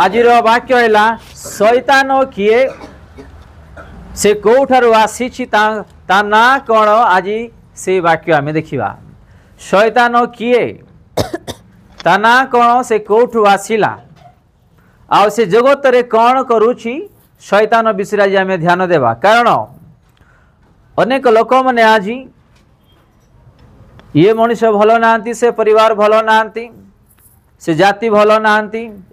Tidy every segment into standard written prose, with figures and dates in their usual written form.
आज वाक्य है शैतान किए से कौठार आसी ना कौन आज से वाक्य आम देखा शैतान किए ता ना कौन से कौठू आसला आ से जगत रे कौन करुछि शैतान विषय आज आम ध्यान देवा कारण अनेक लोक मैंने आज ये मनुष्य भल ना से परिवार भल ना से जाति भल ना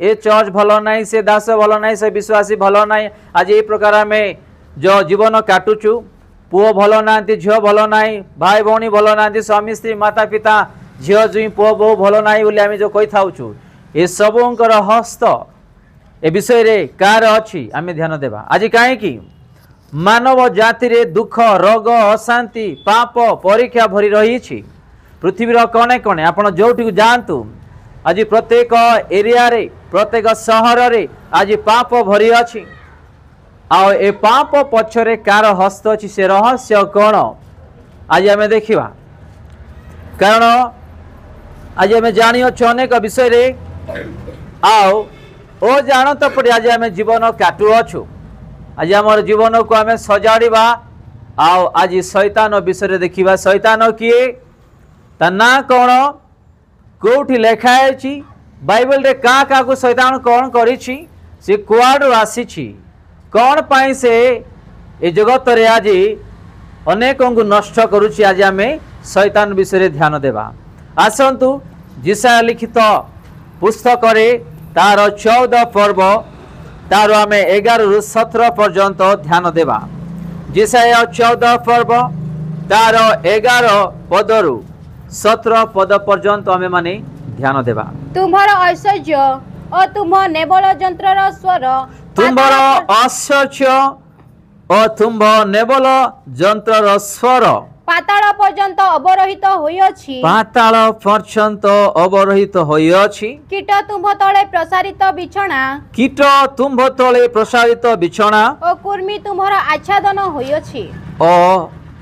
ए चर्च भल ना से दास भल ना से विश्वासी भल ना आज ये प्रकार आम जो जीवन काटुचु पुओ भल ना झील भल ना भाई भौणी भल ना स्वामी स्त्री माता पिता झील जुई पुओ बहु भल ना बोली आम जो कही थाउचु ए सबंकर हस्त ए विषय रे कार अच्छी आम ध्यान देवा आज कहीं मानव जाति रे दुख रोग अशांति पाप परीक्षा भरी रही पृथ्वीर कणे कणे आपण जोठी जातु आज प्रत्येक एरिया रे प्रत्येक सहर रे आज पाप भरी अछि आ ए पाप पछरे कार हस्त अछि से रहस्य कौन आज आम देखिबा कारण आज आम जानी अच्छे अनेक विषय रे आओ ओ जानत पड़े आज आम जीवन काटु अछु आज आम जीवन को आम सजाड़ा आओ आज शैतान विषय देखा शैतान किए ता ना कौन कौटी लेखाई बाइबल रे का को शैतान कौन करिछि से कुआडू आसी कौन पाई से ए जगत रे आज अनेक को नष्ट करुछि आज आम शैतान विषय ध्यान देवा आसंतु जिसा लिखित पुस्तक रे तार 14 पर्व तार आम 11 रु 17 पर्यंत ध्यान देवा जिसाया 14 पर्व तार 11 पदरु 17 पद पर्यंत आम माने ध्यान देवा तुम्हारा ऐश्वर्य और तुम नेबल यंत्रर स्वर तुम्हारा ऐश्वर्य और तुम नेबल यंत्रर स्वर पाताल पर्यंत अवरोहित होइछि पाताल पर्यंत अवरोहित होइछि कीट तुम तले प्रसारित बिछଣା कीट तुम तले प्रसारित बिछଣା और कुर्मी तुम्हारा आच्छादन होइछि ओ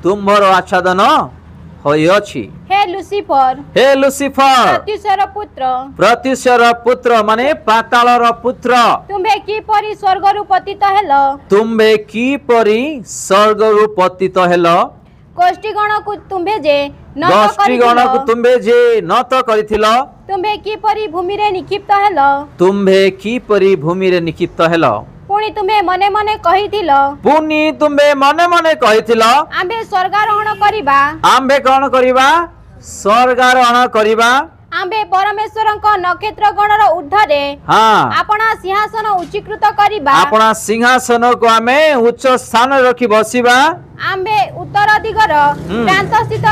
तुम्हारा आच्छादन होइछि हे लुसिफर प्रत्युषर पुत्र माने पातालर पुत्र तुम्हे की परी स्वर्गरु पतित हेलो तुम्हे की परी स्वर्गरु पतित हेलो गोष्ठीगण को तुम्हे जे नत करिथिलो तुम्हे की परी भूमि रे निक्षिप्त हेलो तुम्हे की परी भूमि रे निक्षिप्त हेलो पुणी तुम्हे मने मने कहिथिलो आम्भे स्वर्गारोहण करिबा आम्भे कोन करिबा स्वर्गारोहण करिबा आम्भे परमेश्वरଙ୍କ नक्षत्र गणर ऊर्ध्वरे आपना सिंहासन उच्चीकृत करिबा आपना सिंहासन को आमे उच्च स्थान रखि बसिबा आम्भे उत्तर दिगर प्रांत स्थित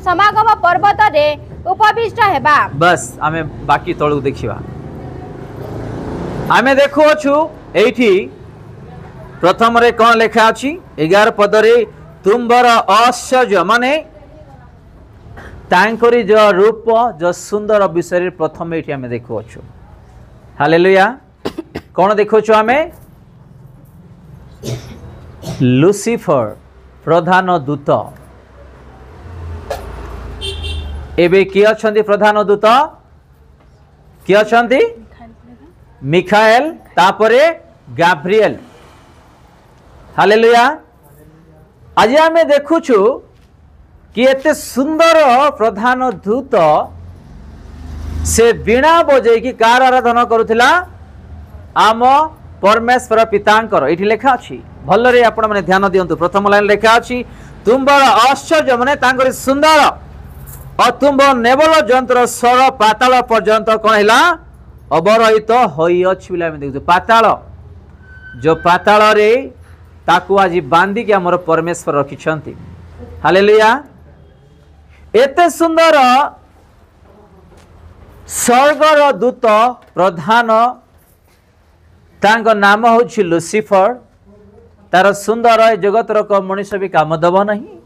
समागम पर्वत रे उपविष्ट हेबा बस आमे बाकी तळु देखिबा आमे देखु अछु एठी प्रथम रे कोन लेखा अछि 11 पद रे तुम्बर ऐश्वर्य माने तांकरी जो रूप जो सुंदर विषय प्रथम ये आम देखु हालेलुया कौन देखु आम लुसिफर प्रधान दूत एबे किए अछंती प्रधान दूत किए अछंती मिखाएल तापरे गाब्रिएल हालेलुया आज आम देखुछु कि एते सुंदर प्रधान दूत से बीणा बजे कि कार आराधना करुथिला आम परमेश्वर पितांकर एठी लेखा अछि भल रे आपण माने ध्यान दियंतु प्रथम लाइन लेखा अछि तुम्बर ऐश्वर्य माने तांकर सुंदर और तुम नेबल यंत्र स्वर पाताल पर्यंत कोन हैला अवरोहित होई अछि बिला हम देखु पाताल जो पाताल रे ताकू आज बांधी के हमर परमेश्वर रखिछंती हालेलुया एते सुंदर स्वर्गर दूत प्रधान तांको नाम होछि लुसिफर तार सुंदर जगत रक मनुष्य भी काम दब नहीं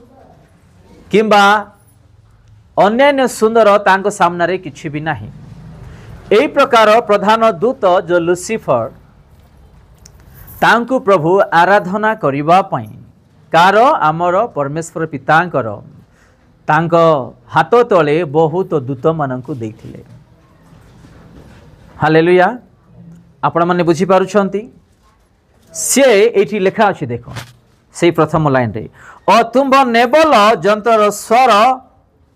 किंबा अन्य सुंदर तांको सामने रे किछि भी नहीं एही प्रकार प्रधान दूत जो लुसिफर तांको प्रभु आराधना करिबा पई कार आमर परमेश्वर पितांकर तांको हाथ तले बहुत दूत माननकु देथिले हालेलुया आपण माने बुझी पारुछंती से एठी लेखा अछि देखो से प्रथम लाइन रे अतुंब नेबल जंतर स्वर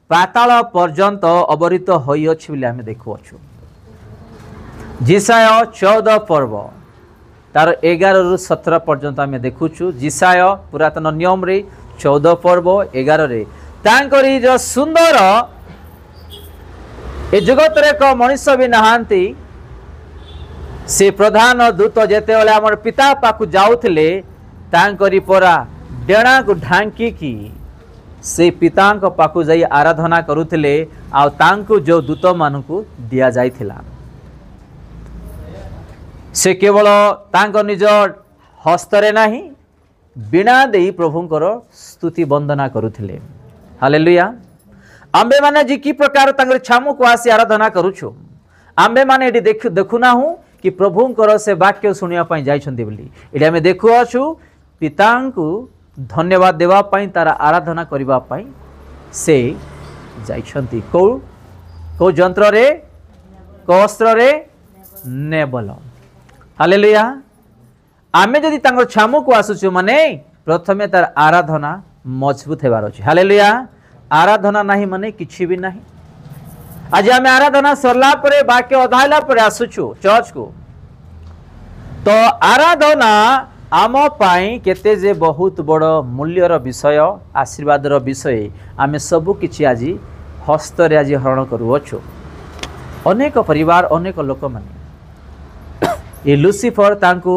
पाताल पर्यंत अवरित होई अछि बोली आमे देखु अछु जिसाय 14 पर्व तार 11 रु 17 पर्यंत आमे देखुछु जिसाय पुरातन नियम रे 14 पर्व 11 रे तांकरी जो सुंदर ए जगत रे को मनुष्य भी नहांती से प्रधान दूत जेते वाले हमर पिता पाकु जाउथिले तांकरी परा डेणा को ढांकी की से पिता को पाकु जाई आराधना करुथिले आ तांकु जो दूत मानकु दिया जाइथिला से केवल तांको निज हस्तरे नाही बिना देई प्रभुंकर स्तुति वंदना करुथिले हालेलुया आंबे माने जी की प्रकार तांकर छामु को आसी आराधना करूछु आंबे माने एडी देखुना हूँ कि प्रभुंकर से वाक्य सुनिया पई जाइछन्ती बोली एडी हमें देखु अछु पितांकु धन्यवाद देवा पई तारा आराधना करिवा पई से जाइछन्ती को यंत्र रे को अस्त्र रे नेबल हालेलुया आमे जदि तांकर छामु को आसुछु माने प्रथमे तार आराधना मजबूत हेबार अछि हालेलुया आराधना नहीं माने किछि भी नहीं आज आम आराधना सरला परे वाक्य अधाइला परे आसुछु चर्च को तो आराधना आम पाई केते जे बहुत बड़ मूल्यर विषय आशीर्वादर विषय आमे सब किछि आज हस्तरे आज हरण करूछु अनेक परिवार अनेक लोक माने ए लुसिफर तांको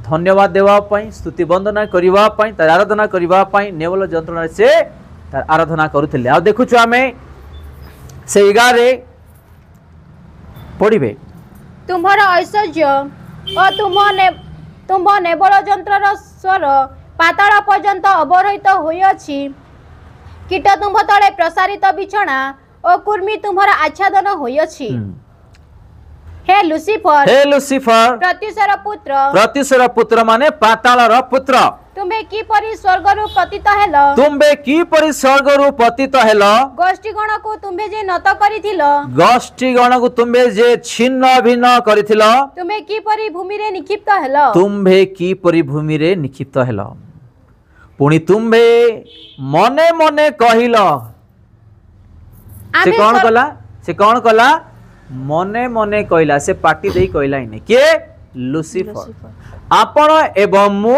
धन्यवाद देवा पई स्तुति वंदना करिवा पई तार आराधना करिवा पई नेवल यंत्रणा से तार आराधना करुथिले आ देखुछु आमे से 11 पढ़िबे तुम्हार ऐश्वर्य और तुम नेबल यंत्रर स्वर पाताल पर्यंत अवरोहित होइछि कीट तुम तले प्रसारित बिछଣା और कुर्मी तुम्हार आच्छादन होइछि हे लुसिफर प्रत्युषर पुत्र माने पातालर पुत्र तुम्बे की परि स्वर्गरु पतित हेलो गोष्ठी गण को तुम्बे जे नत करिथिलो गोष्ठी गण को तुम्बे जे छिन्न भिन्न करिथिलो तुम्बे की परि भूमि रे निक्षिप्त हेलो तुम्बे की परि भूमि रे निक्षिप्त हेलो पुणी तुम्बे मने मने कहिलो से कौन कला मने मने कहला से पार्टी दे कहला ही नहीं के लुसिफर आपण एवं मु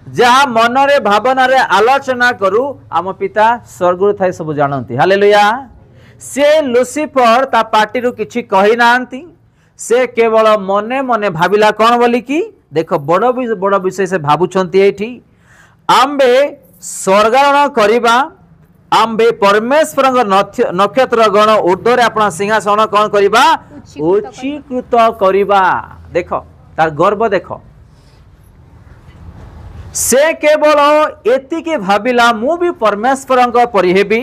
जहाँ मन रे भावना रे आलोचना करू आम पिता स्वर्ग थाई सब जानती हालेलुया से लुसिफर ता पार्टी रु किछि कहि नांती से केवल मने मने भाबिला कौन बोली कि देखो बड़ विषय से भाबुछंती एठी आम्बे स्वर्गारोहण करिबा आम्बे परमेश्वर नक्षत्र गण ऊर्ध्व अपना सिंहासन कौन करिबा उच्चीकृत करिबा देखो तार गर्व देखो से केवल एतिके भाबिला मु भी परमेश्वर परि हेबी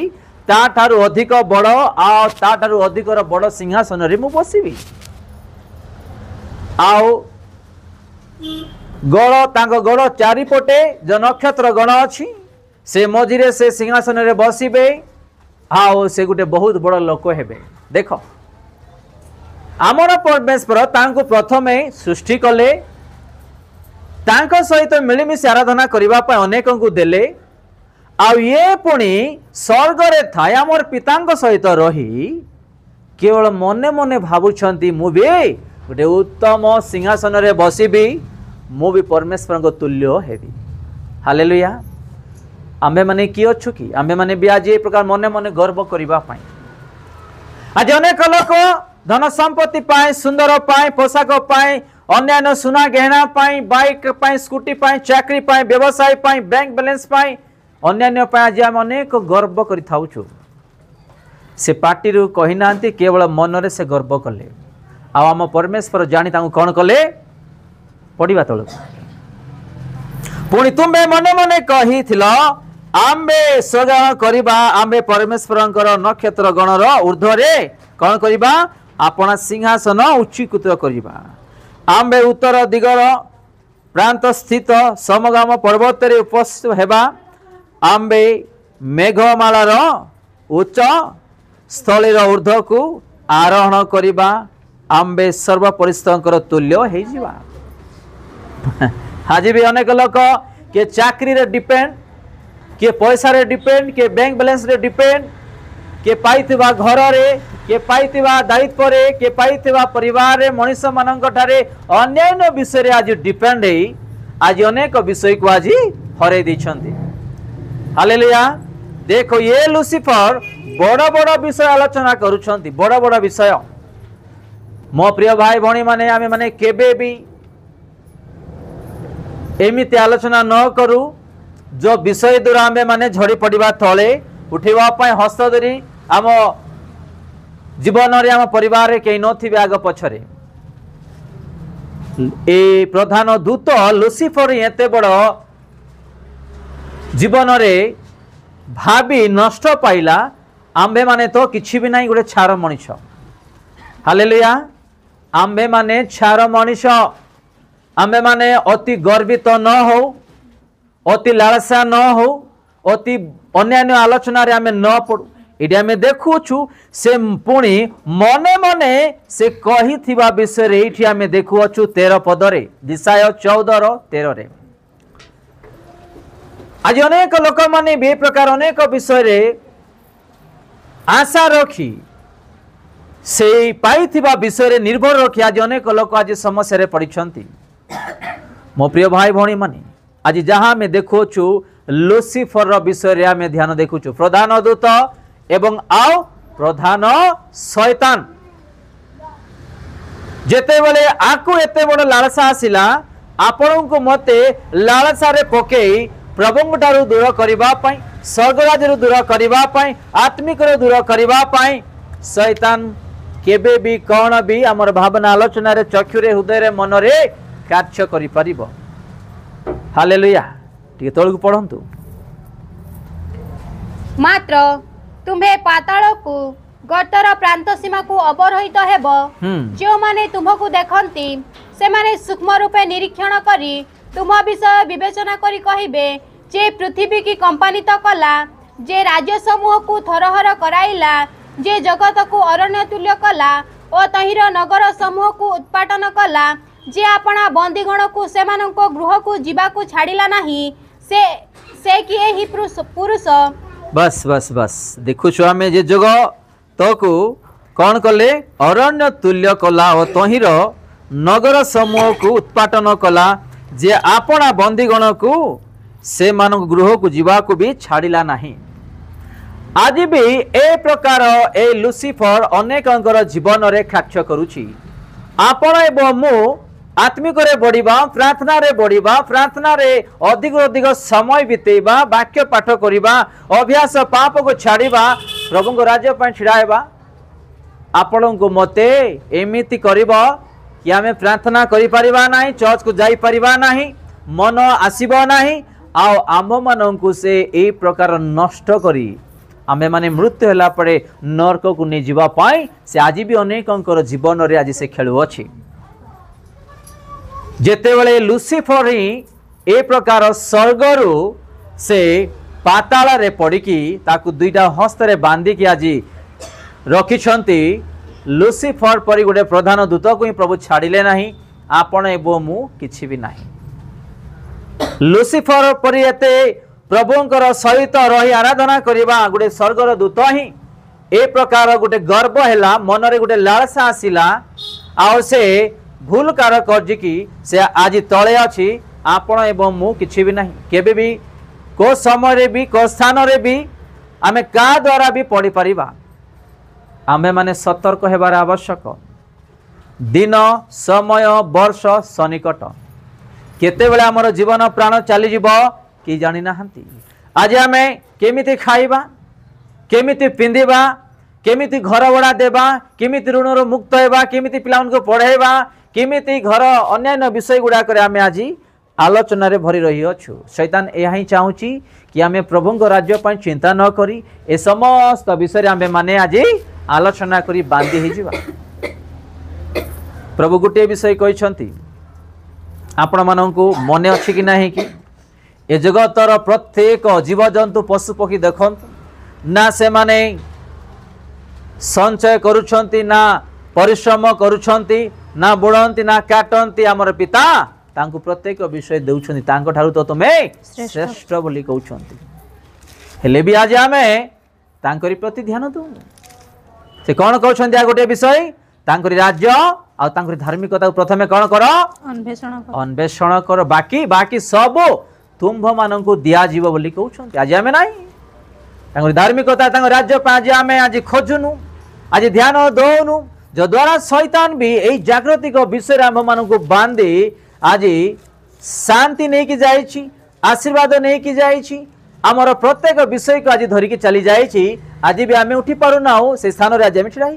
ता ठारू अधिक बड़ आ ता ठारू अधिक बड़ सिंहासन रे मु बसिबी आओ गड़ तांको गड़ चारिपटे जो नक्षत्र गण अछि से मझिरे से सिंहासन रे बसिबे आओ से गोटे बहुत बड़ लोक हेबे देखो आमर परमेश्वर तांको प्रथमे सृष्टि कले तांको सहित मिलिमिशि आराधना करिबा पय अनेक को देले आ ये पुणी स्वर्ग रे थाय आमर पितांको सहित रही केवल मने मने भाबुछंती मु भी गोटे उत्तम सिंहासन रे बसिबी मु भी परमेश्वर को तुल्य हेबी हालेलुया आम्भे माने कि अच्छु कि आम्भे माने भी आज ये प्रकार मने मने गर्व करिबा पाई आज अनेक लोक धन संपत्ति पाए सुंदर पाए पोशाक पाए अन्य सुना गहना पाए बाइक पाए स्कूटी पाए चाकरी पाए व्यवसाय पाए बैंक बैलेंस पाए अन्य पाए आज आम अनेक गर्व करि थाउछु से पार्टी रु कहि नांती केवल मन रे से गर्व कले आ आम परमेश्वर जानी तांको कोन कले पढ़िबा तळ पुणी तुम्बे मने मने कहिथिलो आम्बे स्वर्गारोहण करिबा आम्बे परमेश्वरंकर नक्षत्र गणर ऊर्ध्व रे कोन करिबा आपना सिंहासन उच्चीकृत करिबा आम्बे उत्तर दिगर प्रांत स्थित समगाम पर्वत रे उपस्थित हेबा आम्बे मेघमालार उच्च स्थलीर ऊर्ध्व को आरोहण करिबा आंबे सर्व परिस्थितर तुल्य हो जिवा। आज भी अनेक लोक के चाकरी रे डिपेंड, के पैसा रे डिपेंड, के बैंक बैलेंस रे डिपेंड, के पाइथिबा घर रे, के पाइथिबा दायित्व रे, के पाइथिबा परिवार रे, मनुष्य मानक ठारे अन्य विषय रे आज डिपेंड है। आज अनेक विषय को आज हरे दैछंती। हालेलुया। देखो ये लुसिफर बड़ बड़ विषय आलोचना करुछंती, बड़ बड़ विषय। मो प्रिय भाई भणी माने आमे माने केबे भी एमिति आलोचना न करू जो विषय द्वारा आमे माने झड़ी पड़िबा तळे उठेबा पय हस्त धरी आम जीवन रे आम परिवार रे केही नथिबे आग पछरे। ए प्रधान दूत लुसिफर एते बड़ जीवन रे भाभी नष्ट पाइला, आंबे माने तो किछि भी नहीं, गोटे छार मनीष। हालेलुया। आंबे माने छार मनीष। आंबे माने अति गर्वित न हो, अति लालसा न हो, अति अन्य आलोचना रे आमे न पड़ू। इडे आमे देखुछु से पुणी मने मने से कही थिबा विषय रे इठी आमे देखुछु 13 पद रे, दिशाय 14:13 रे। आज अनेक लोक माने बे प्रकार अनेक विषय रे आशा रखी से पाइथिबा विषय रे निर्भर रखी आज अनेक लोक आज समस्या रे पड़िछंती। मो प्रिय भाई भणी माने आज जहां में देखुछु लुसिफर रो विषय रे आमे ध्यान देखुछु। प्रधान दूत एवं आओ प्रधान शैतान जेते बेले आकु एते बड़ लालसा आसिला, आपन को मते लालसा रे पकेई प्रभु ठारू दूर करिबा पई, स्वर्गराज रू दूर करिबा पई, आत्मिक रू दूर करिबा पई शैतान केबे भी कौन भी हमर भावना आलोचना रे चक्षु रे हृदय रे मन रे कार्य करि परिबो। हालेलुया। टिके तळकु पढंतु। मात्र तुम्हे पाताल को गर्तर प्रांत सीमा को अवरोहित हेब। जो माने तुमको देखंती से माने सूक्ष्म रूपे निरीक्षण करी तुम विषय विवेचना करी कहिबे जे पृथ्वी की कंपनी तो कला, जे राज्य समूह को थरहर कराइला, जे जगत को अरण्य तुल्य कला और तहिर नगर समूह को उत्पाटन कला, जे आपना बंदीगण को सेमानंको गृह को जीवा को छाड़िला नहीं, से किए ही पुरुष। बस बस बस देखु आमे जे जग तो को कौन कले अरण्य तुल्य कला और तहिर नगर समूह को उत्पाटन कला, जे आपना बंदीगण को से मानक गृह को जीवा को भी छाड़िला नहीं। आज भी ए प्रकार ए लुसिफर अनेक जीवन रे कार्य करुछि। आपण एवं मु आत्मिक रे बढ़िबा, प्रार्थना रे बढ़िबा, प्रार्थना रे अधिक अधिक समय बितेबा, वाक्य पाठ करिबा, अभ्यास पाप को छाड़िबा, प्रभु को राज्य पर छिड़ाइबा। आपण को मते एमिति करिबा कि आमे प्रार्थना करि परिबा नाही, चर्च को जाई परिबा नाही, मन आसीबो नाही, आ आम माननकु से ए प्रकार नष्ट करी आमे माने मृत्यु होला परे नरक को नै जीवा पाई से आज भी अनेकंकर जीवन रे आज से खेलु अछि। जेते बेले लुसिफर ही ए प्रकार स्वर्गरु से पाताल रे पड़िकी ताकू दुईटा हस्त रे बांधी की आज रखिछंती, लुसिफर परि गोटे प्रधान दूत को ही प्रभु छाड़िले नाही, आपण एवं मु किछि भी नाही। लुसिफर परि एते प्रभुंकर सहित रही आराधना करिबा गोटे स्वर्गर दूत ही ए प्रकार गोटे गर्व हैला, मन रे गोटे लालसा आसिला, आ से भूल कार करजी कि से आज तळे अछि, आपण एवं मु किछि भी नाही। केबे भी को समय रे भी को स्थान रे भी आमे का द्वारा भी पढ़ी परिबा। आमे माने सतर्क हेबार आवश्यक। दिन समय वर्ष सनिकट केते बेले हमर जीवन प्राण चली जीव कि जानि नाहंती। आज आमे केमिति खाइबा, केमिति पिंदिबा, केमिति घर भड़ा देबा, केमिति ऋण मुक्त हेबा, केमिति पिलान को पढ़ेबा, केमिति घर अन्य विषय गुड़ा करे आमे आज आलोचना रे भरी रही अछु। शैतान एहा ही चाहूची कि आमे प्रभु को राज्य पर चिंता न करी ए समस्त विषय आमे माने आज आलोचना करी बांधी ही जीवा। प्रभु गोटे विषय कहिसंती, आपण माननकु मने अछि कि नाही कि ए जगतर प्रत्येक जीव जंतु पशु पक्षी देखंतु ना से माने संचय करुछंती, ना परिश्रम करुछंती ना बुणंती ना काटंती आमर पिता तांको प्रत्येक विषय देउछंती तांको ठारू तो तुमे श्रेष्ठ बोली कहउछंती हेले भी आज आमे तांकरी प्रति ध्यान दउ से कोन कहउछंती आ गोटे विषय तांकरी राज्य आ तांकरी धार्मिकता प्रथमे कोन करो अन्वेषण करो बाकी बाकी सब तुम्भ माननकु दिया जीव बोली कहउछंती आज आमे नाही तांकरी धार्मिकता तांको राज्य पा आज आमे आज खोजुनु आज ध्यान दउनु जो द्वारा शैतान भी यही जागृतिक विषय आम मान को बांधि आज शांति नहीं कि जाइछि आशीर्वाद नहीं कि जाइछि आमर प्रत्येक विषय को आज धरिकी चली जाइछि आज भी आम उठी पारुना से स्थान रे आज आम छिड़ा